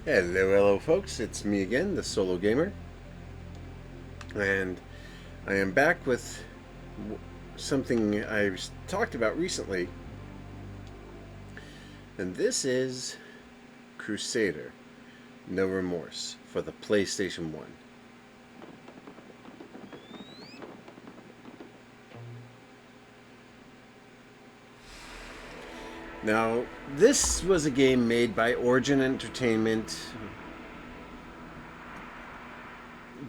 Hello, hello, folks. It's me again, the Solo Gamer, and I am back with something I talked about recently, and this is Crusader, No Remorse for the PlayStation 1. Now, this was a game made by Origin Entertainment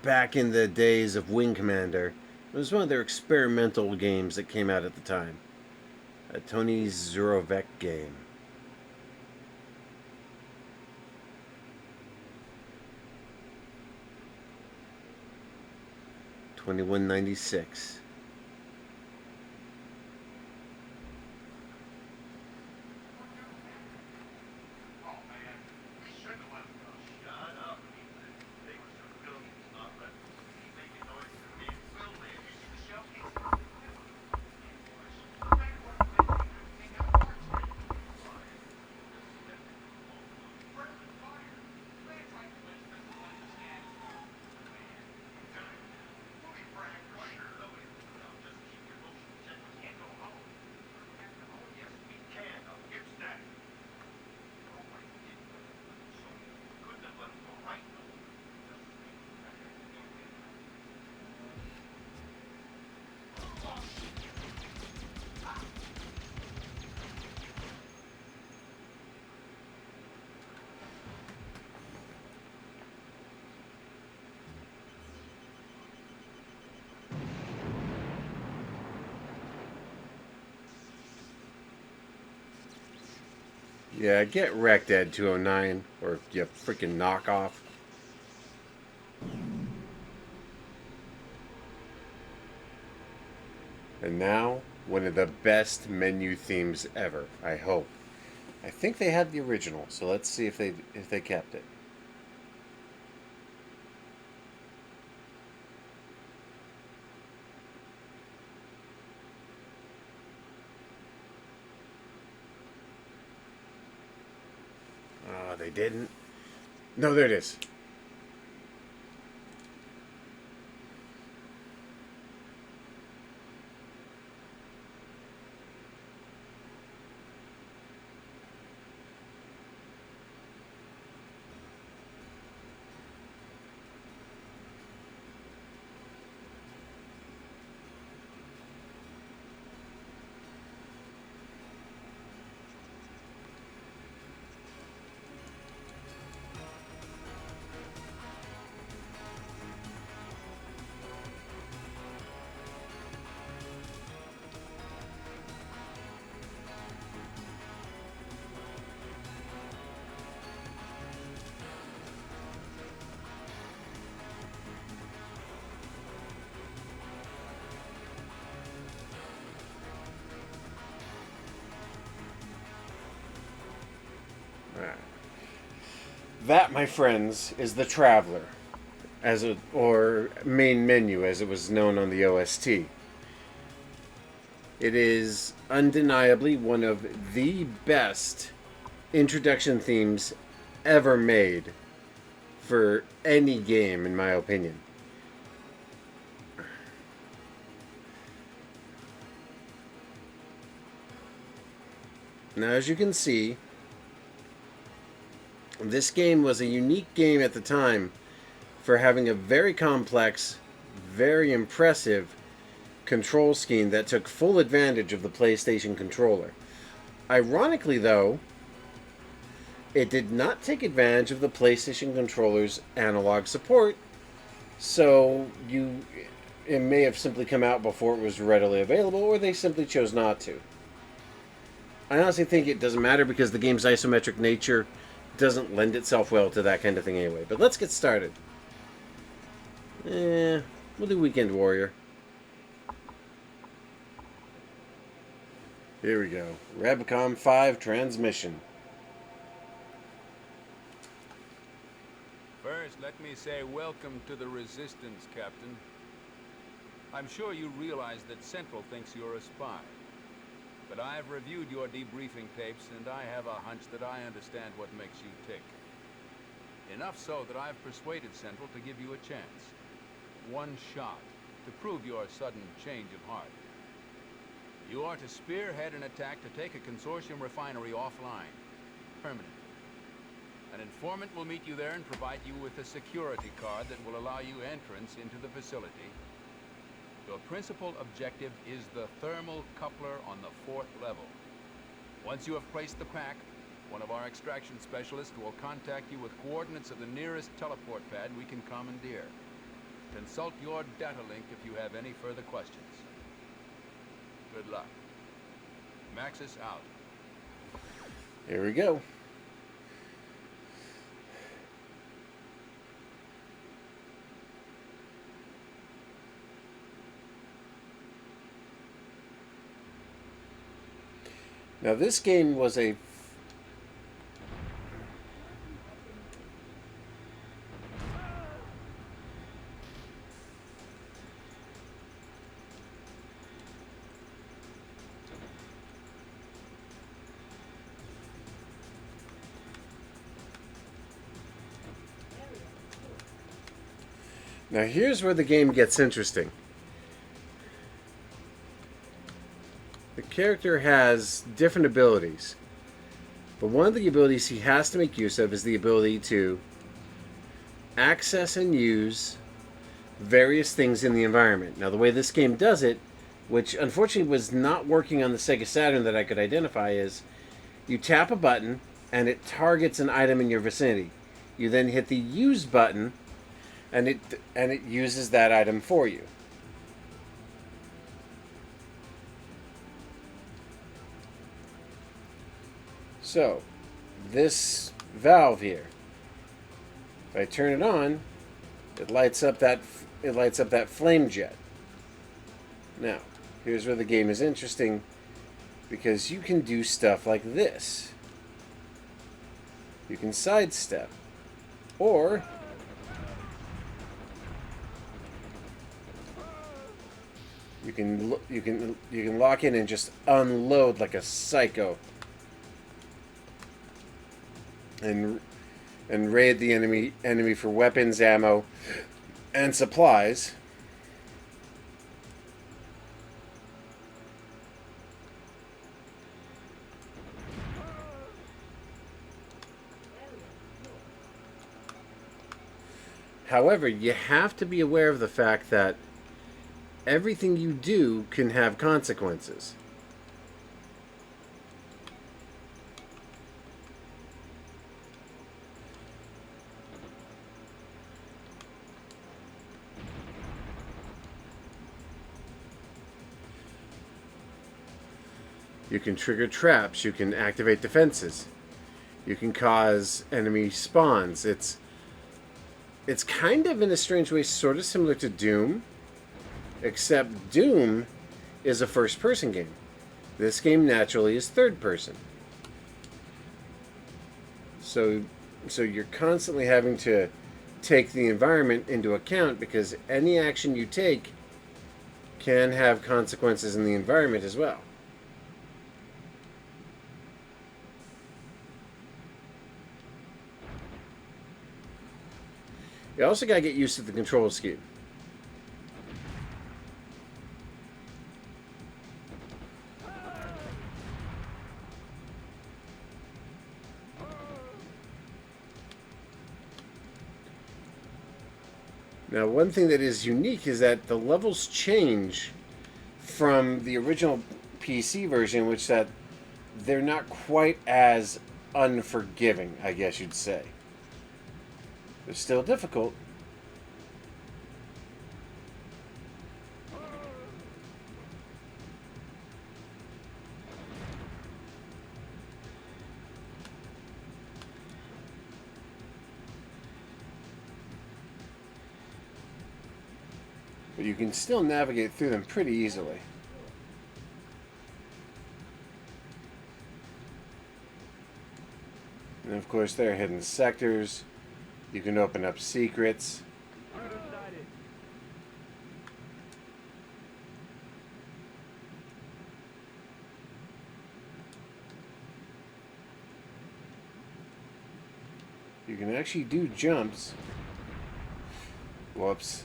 back in the days of Wing Commander. It was one of their experimental games that came out at the time. A Tony Zurovec game. 2196. Yeah, get wrecked, Ed 209, or you freaking knockoff. And now, one of the best menu themes ever, I hope. I think they had the original, so let's see if they kept it. Oh, they didn't. No, there it is. Ah. That, my friends, is the Traveler, or main menu as it was known on the OST. It is undeniably one of the best introduction themes ever made for any game, in my opinion. Now, as you can see, this game was a unique game at the time for having a very complex, very impressive control scheme that took full advantage of the PlayStation controller. Ironically, though, it did not take advantage of the PlayStation controller's analog support, so it may have simply come out before it was readily available, or they simply chose not to. I honestly think it doesn't matter because the game's isometric nature doesn't lend itself well to that kind of thing anyway. But let's get started. We'll do Weekend Warrior. Here we go. Rabcom 5 transmission. First, let me say welcome to the Resistance, Captain. I'm sure you realize that Central thinks you're a spy. But I've reviewed your debriefing tapes, and I have a hunch that I understand what makes you tick. Enough so that I've persuaded Central to give you a chance. One shot to prove your sudden change of heart. You are to spearhead an attack to take a consortium refinery offline. Permanently. An informant will meet you there and provide you with a security card that will allow you entrance into the facility. Your principal objective is the thermal coupler on the 4th level. Once you have placed the pack, one of our extraction specialists will contact you with coordinates of the nearest teleport pad we can commandeer. Consult your data link if you have any further questions. Good luck. Maxis out. Here we go. Now this game was a Now here's where the game gets interesting. The character has different abilities, but one of the abilities he has to make use of is the ability to access and use various things in the environment. Now the way this game does it, which unfortunately was not working on the Sega Saturn that I could identify, is you tap a button and it targets an item in your vicinity. You then hit the use button and it uses that item for you. So, this valve here, if I turn it on, it lights up that flame jet. Now, here's where the game is interesting, because you can do stuff like this. You can sidestep, or you can lock in and just unload like a psycho. And raid the enemy for weapons, ammo, and supplies. However, you have to be aware of the fact that everything you do can have consequences. You can trigger traps, you can activate defenses, you can cause enemy spawns. It's kind of, in a strange way, sort of similar to Doom, except Doom is a first-person game. This game naturally is third-person. So you're constantly having to take the environment into account, because any action you take can have consequences in the environment as well. You also got to get used to the control scheme. Now, one thing that is unique is that the levels change from the original PC version, which that they're not quite as unforgiving, I guess you'd say. They're still difficult. But you can still navigate through them pretty easily. And of course, there are hidden sectors. You can open up secrets. You can actually do jumps. Whoops.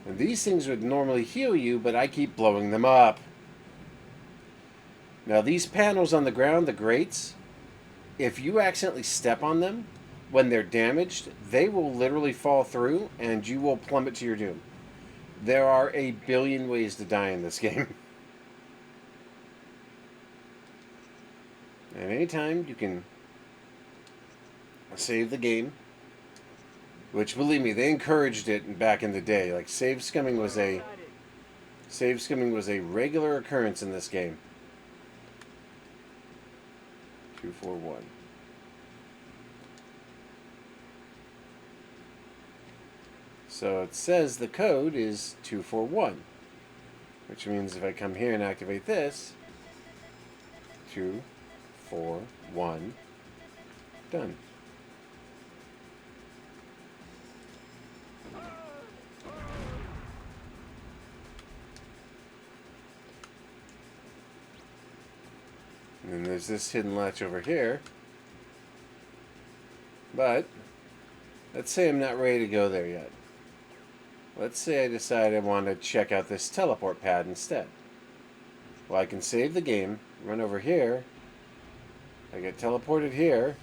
And these things would normally heal you, but I keep blowing them up. Now these panels on the ground, the grates, if you accidentally step on them, when they're damaged, they will literally fall through and you will plummet to your doom. There are a billion ways to die in this game. At any time, you can save the game. Which, believe me, they encouraged it back in the day. Like, save skimming was a regular occurrence in this game. 241. So it says the code is 241, which means if I come here and activate this, 241, done. And then there's this hidden latch over here. But let's say I'm not ready to go there yet. Let's say I decide I want to check out this teleport pad instead. Well, I can save the game, run over here. I get teleported here.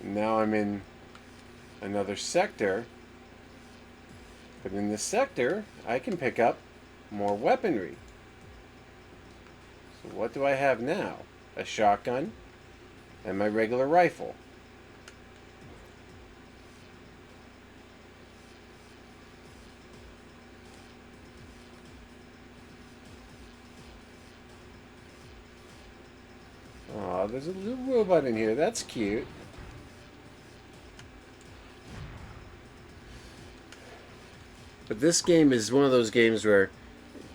And now I'm in another sector. But in this sector, I can pick up more weaponry. So what do I have now? A shotgun and my regular rifle. Aw, there's a little robot in here. That's cute. But this game is one of those games where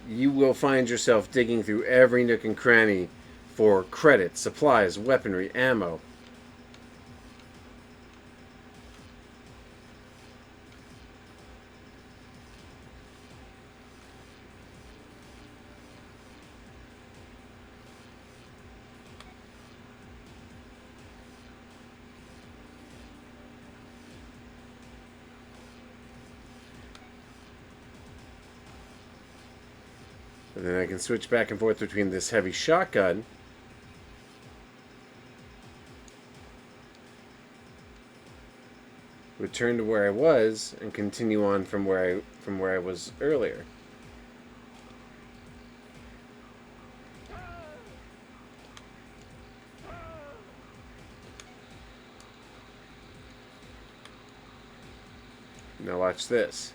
you will find yourself digging through every nook and cranny for credits, supplies, weaponry, ammo. And then I can switch back and forth between this heavy shotgun return to where I was and continue on from where I was earlier. Now watch this.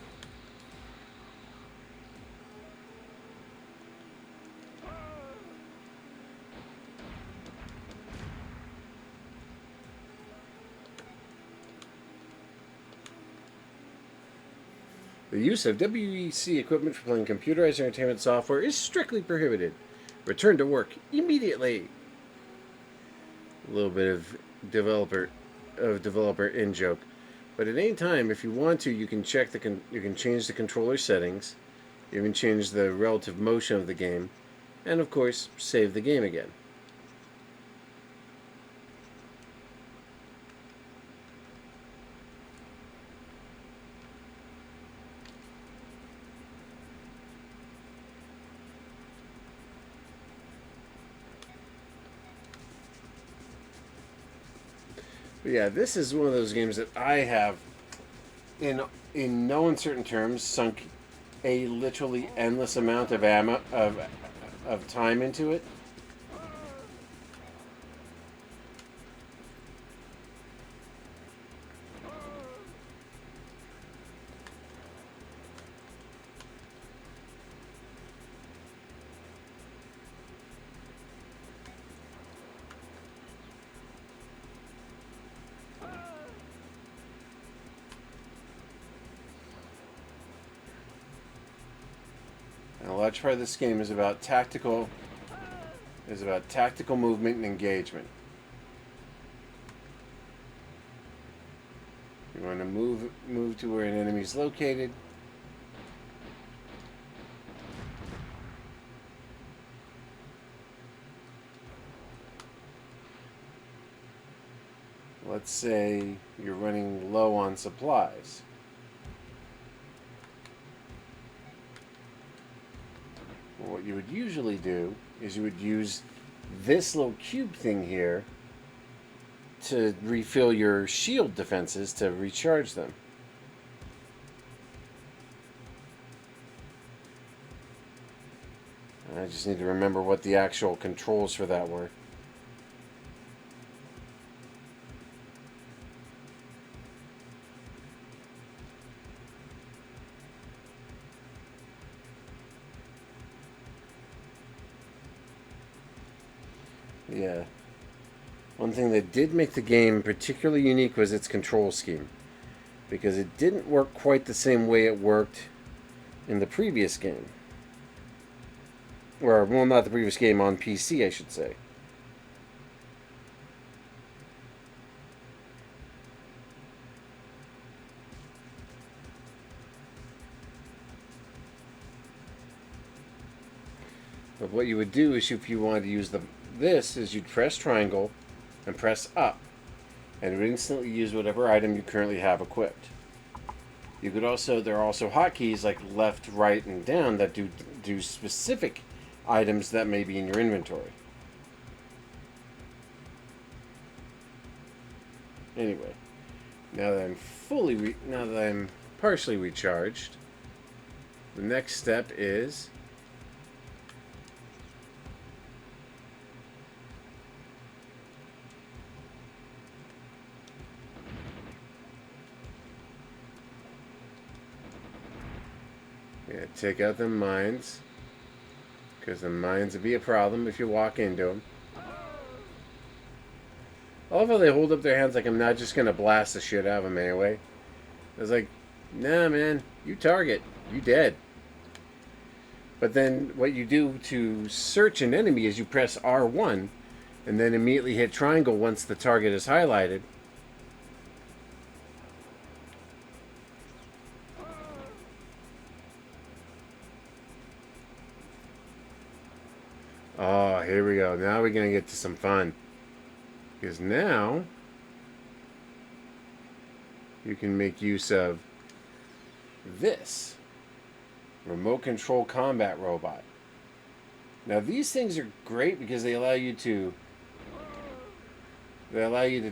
The use of WEC equipment for playing computerized entertainment software is strictly prohibited. Return to work immediately. A little bit of developer in joke, but at any time, if you want to, you can check you can change the controller settings, you can change the relative motion of the game, and of course, save the game again. But yeah, this is one of those games that I have, in no uncertain terms, sunk a literally endless amount of of time into it. And a large part of this game is about tactical movement and engagement. You want to move to where an enemy is located. Let's say you're running low on supplies. Well, what you would usually do is you would use this little cube thing here to refill your shield defenses to recharge them. I just need to remember what the actual controls for that were. Yeah. One thing that did make the game particularly unique was its control scheme, because it didn't work quite the same way it worked in the previous game. Or, well, not the previous game, on PC, I should say. But what you would do is, if you wanted to use this, is you'd press triangle and press up, and it would instantly use whatever item you currently have equipped. You could also, there are also hotkeys like left, right, and down that do specific items that may be in your inventory. Anyway, now that I'm partially recharged, the next step is take out the mines, because the mines would be a problem if you walk into them. I love how they hold up their hands like I'm not just going to blast the shit out of them anyway. I was like, nah, man, you target, you dead. But then what you do to search an enemy is you press R1 and then immediately hit triangle once the target is highlighted. Oh, here we go. Now we're going to get to some fun. Because now you can make use of this remote control combat robot. Now these things are great because they allow you to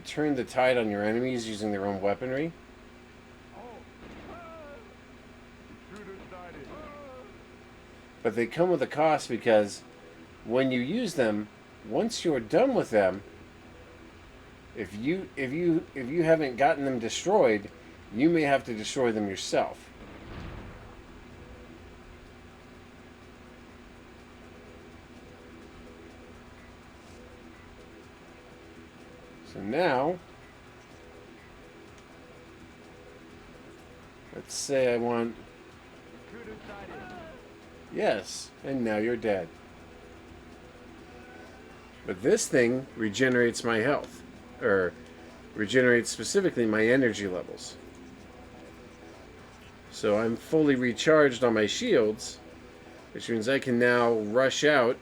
turn the tide on your enemies using their own weaponry. But they come with a cost, because when you use them, once you're done with them, if you haven't gotten them destroyed, you may have to destroy them yourself. So now, let's say I want... Yes, and now you're dead. But this thing regenerates my health, or regenerates specifically my energy levels. So I'm fully recharged on my shields, which means I can now rush out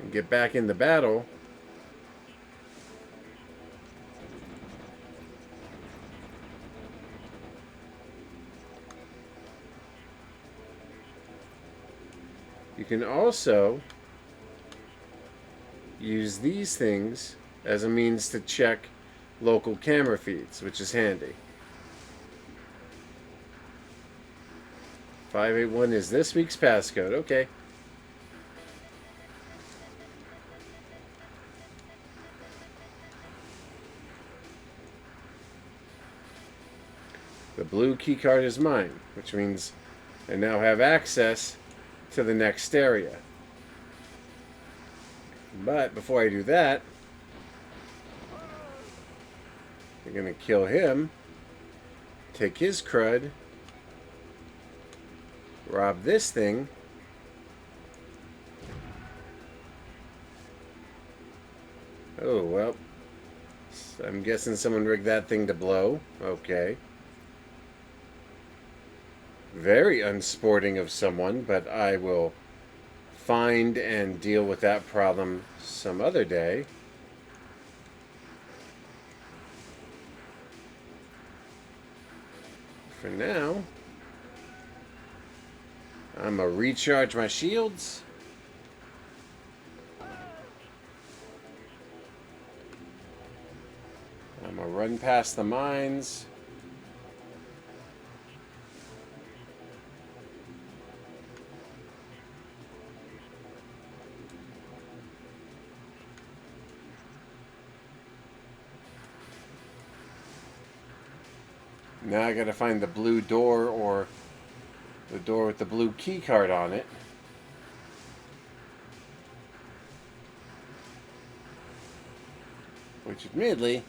and get back into battle. You can also use these things as a means to check local camera feeds, which is handy. 581 is this week's passcode. Okay. The blue key card is mine, which means I now have access to the next area. But before I do that, I'm going to kill him, take his crud, rob this thing, oh well, I'm guessing someone rigged that thing to blow. Okay. Very unsporting of someone, but I will find and deal with that problem some other day. For now, I'm going to recharge my shields. I'm going to run past the mines. Now I gotta find the blue door, or the door with the blue key card on it. Which, admittedly,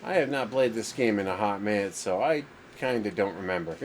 I have not played this game in a hot minute, so I kinda don't remember.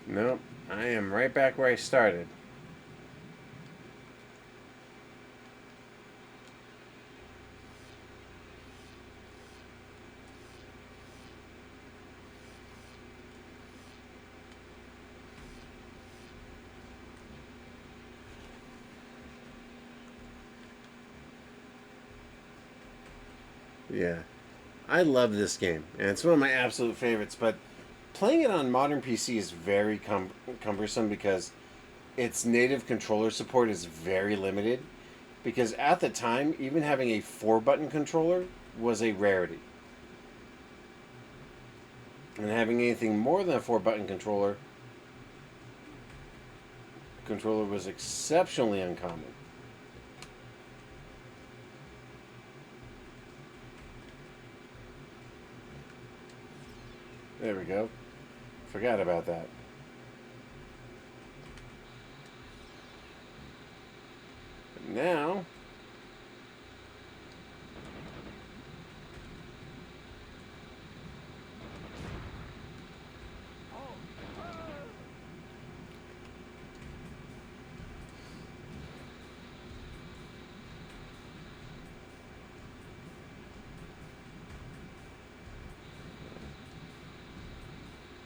Nope, I am right back where I started. Yeah, I love this game, and it's one of my absolute favorites, but playing it on modern PC is very cumbersome because its native controller support is very limited. Because at the time, even having a 4-button controller was a rarity. And having anything more than a 4-button controller was exceptionally uncommon. There we go. Forgot about that. But now,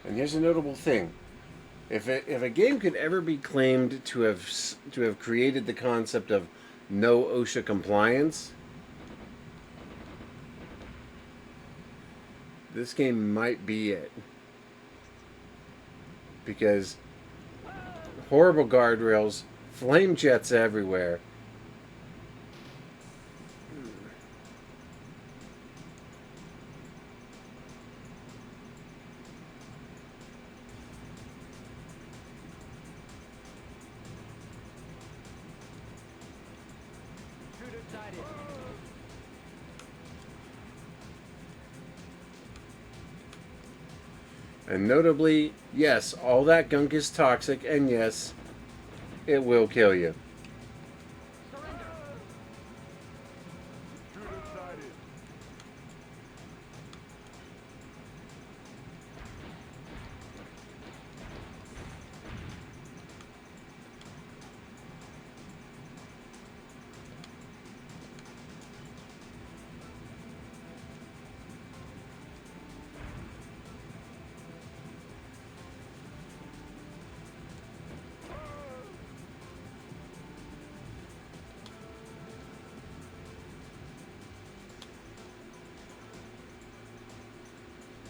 and here's a notable thing. If a game could ever be claimed to have created the concept of no OSHA compliance, this game might be it. Because horrible guardrails, flame jets everywhere. And notably, yes, all that gunk is toxic, and yes, it will kill you.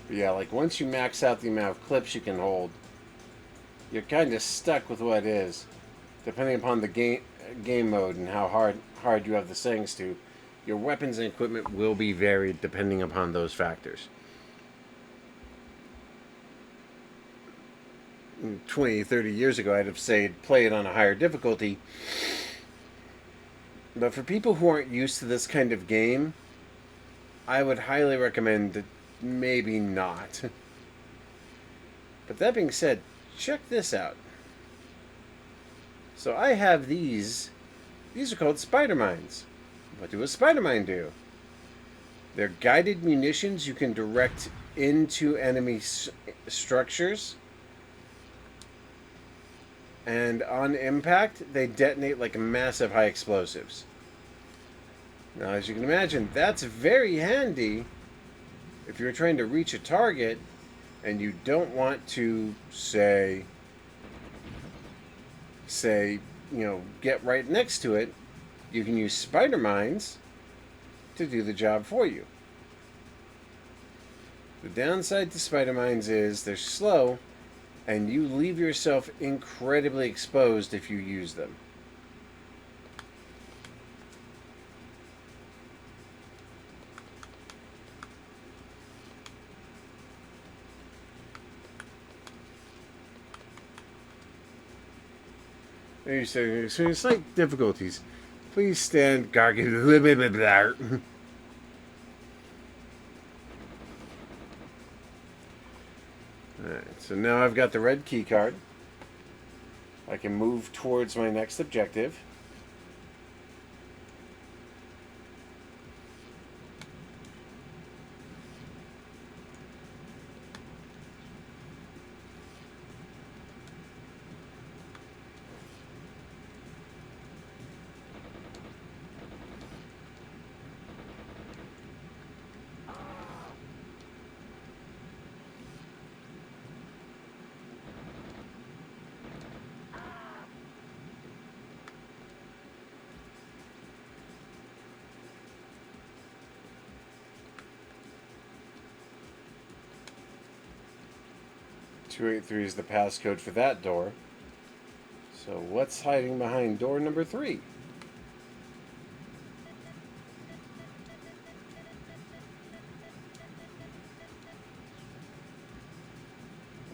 But yeah, like once you max out the amount of clips you can hold, you're kind of stuck with what it is. Depending upon the game mode and how hard you have the settings to, your weapons and equipment will be varied depending upon those factors. 20, 30 years ago, I'd have said play it on a higher difficulty. But for people who aren't used to this kind of game, I would highly recommend that maybe not. But that being said, check this out. So I have these. These are called spider mines. What do a spider mine do? They're guided munitions you can direct into enemy structures. And on impact, they detonate like massive high explosives. Now, as you can imagine, that's very handy if you're trying to reach a target and you don't want to, say, get right next to it. You can use spider mines to do the job for you. The downside to spider mines is they're slow, and you leave yourself incredibly exposed if you use them. There you say, slight difficulties. Please stand guard. Alright, so now I've got the red key card. I can move towards my next objective. .283 is the passcode for that door. So what's hiding behind door number 3?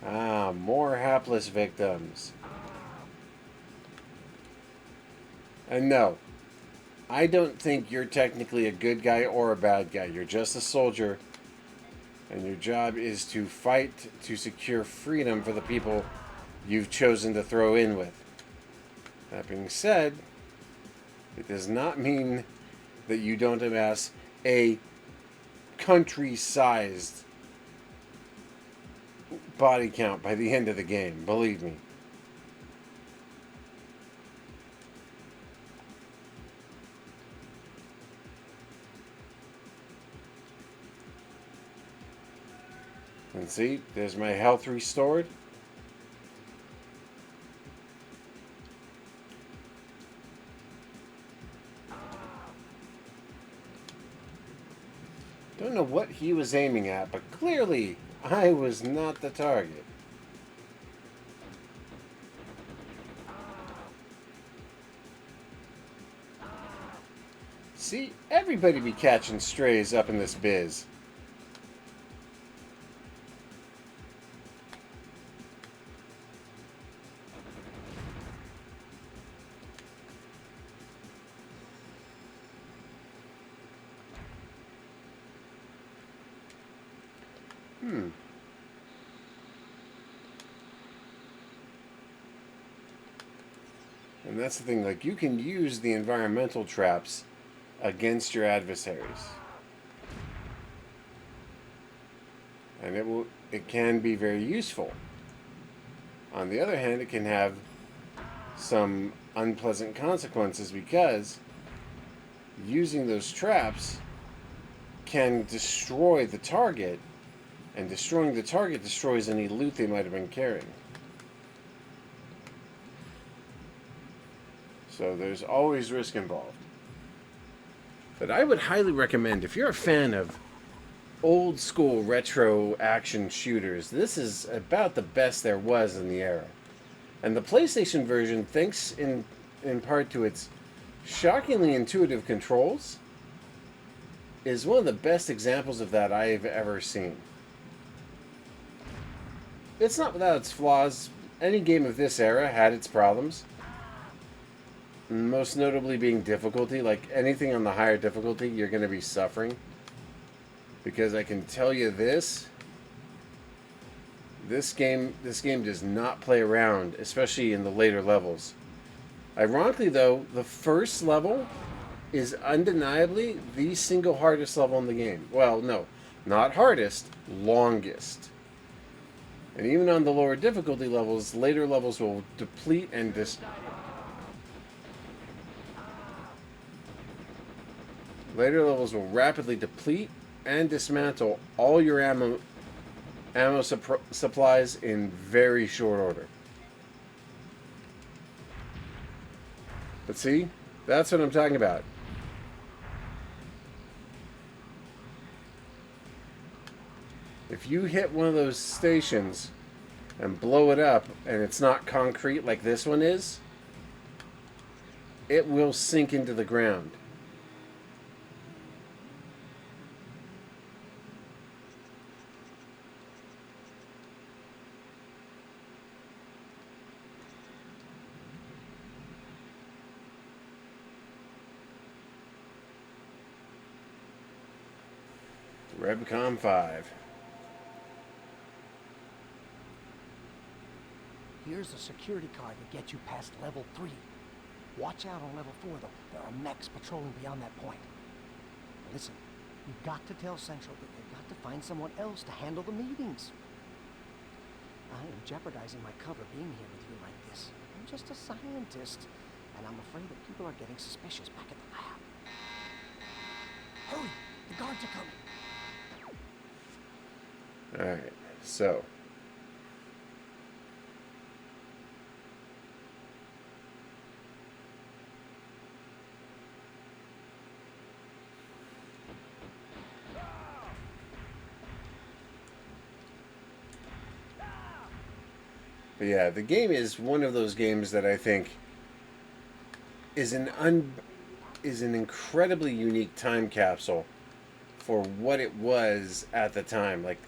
Ah, more hapless victims. And no, I don't think you're technically a good guy or a bad guy. You're just a soldier, and your job is to fight to secure freedom for the people you've chosen to throw in with. That being said, it does not mean that you don't amass a country-sized body count by the end of the game, believe me. And see, there's my health restored. Don't know what he was aiming at, but clearly I was not the target. See, everybody be catching strays up in this biz. And that's the thing, like, you can use the environmental traps against your adversaries. And it can be very useful. On the other hand, it can have some unpleasant consequences because using those traps can destroy the target, and destroying the target destroys any loot they might have been carrying. So there's always risk involved. But I would highly recommend, if you're a fan of old school retro action shooters, this is about the best there was in the era. And the PlayStation version, thanks in part to its shockingly intuitive controls, is one of the best examples of that I've ever seen. It's not without its flaws, any game of this era had its problems. Most notably being difficulty. Like anything on the higher difficulty, you're going to be suffering. Because I can tell you this. This game does not play around, especially in the later levels. Ironically, though, the first level is undeniably the single hardest level in the game. Well, no, not hardest, longest. And even on the lower difficulty levels, later levels will deplete and later levels will rapidly deplete and dismantle all your ammo supplies in very short order. But see, that's what I'm talking about. If you hit one of those stations and blow it up and it's not concrete like this one is, it will sink into the ground. Rebcom 5. Here's a security card to get you past level 3. Watch out on level 4, though. There are mechs patrolling beyond that point. Listen, you've got to tell Central that they've got to find someone else to handle the meetings. I am jeopardizing my cover being here with you like this. I'm just a scientist, and I'm afraid that people are getting suspicious back at the lab. Hurry! The guards are coming! Alright, so. But yeah, the game is one of those games that I think is an incredibly unique time capsule for what it was at the time. Like,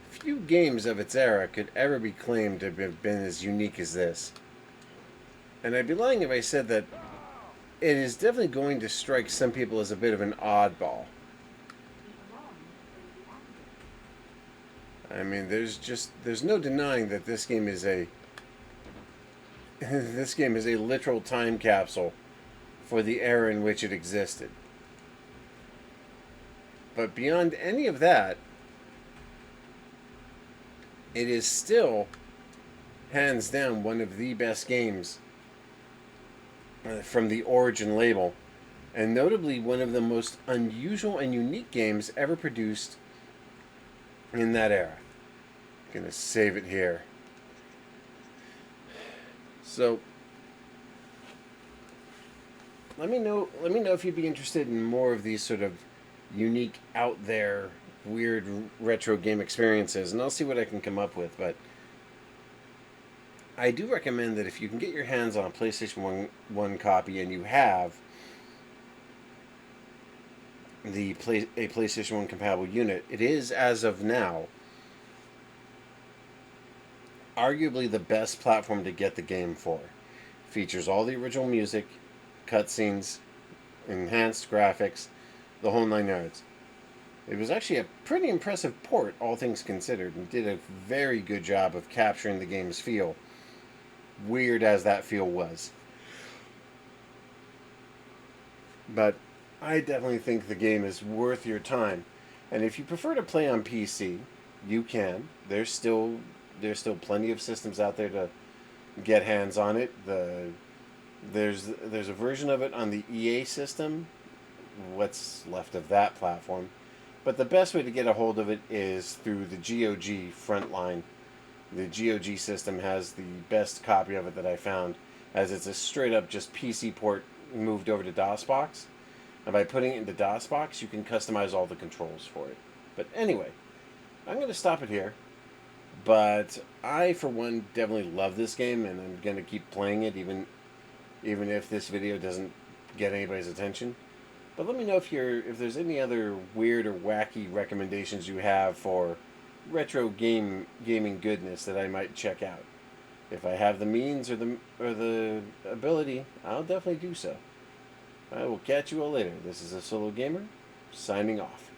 few games of its era could ever be claimed to have been as unique as this. And I'd be lying if I said that it is definitely going to strike some people as a bit of an oddball. I mean, there's no denying that this game is a literal time capsule for the era in which it existed. But beyond any of that, it is still, hands down, one of the best games from the Origin label, and notably one of the most unusual and unique games ever produced in that era. I'm gonna save it here. So, let me know if you'd be interested in more of these sort of unique, out there, weird retro game experiences, and I'll see what I can come up with. But I do recommend that if you can get your hands on a PlayStation 1 copy and you have a PlayStation 1 compatible unit, it is, as of now, arguably the best platform to get the game for. Features all the original music, cutscenes, enhanced graphics, the whole 9 yards. It was actually a pretty impressive port, all things considered, and did a very good job of capturing the game's feel, weird as that feel was. But I definitely think the game is worth your time. And if you prefer to play on PC, you can. There's still plenty of systems out there to get hands on it. There's a version of it on the EA system, what's left of that platform. But the best way to get a hold of it is through the GOG Frontline. The GOG system has the best copy of it that I found, as it's a straight up just PC port moved over to DOSBox. And by putting it into DOSBox, you can customize all the controls for it. But anyway, I'm going to stop it here. But I, for one, definitely love this game, and I'm going to keep playing it even if this video doesn't get anybody's attention. But let me know if there's any other weird or wacky recommendations you have for retro gaming goodness that I might check out. If I have the means or the ability, I'll definitely do so. I will catch you all later. This is a solo gamer, signing off.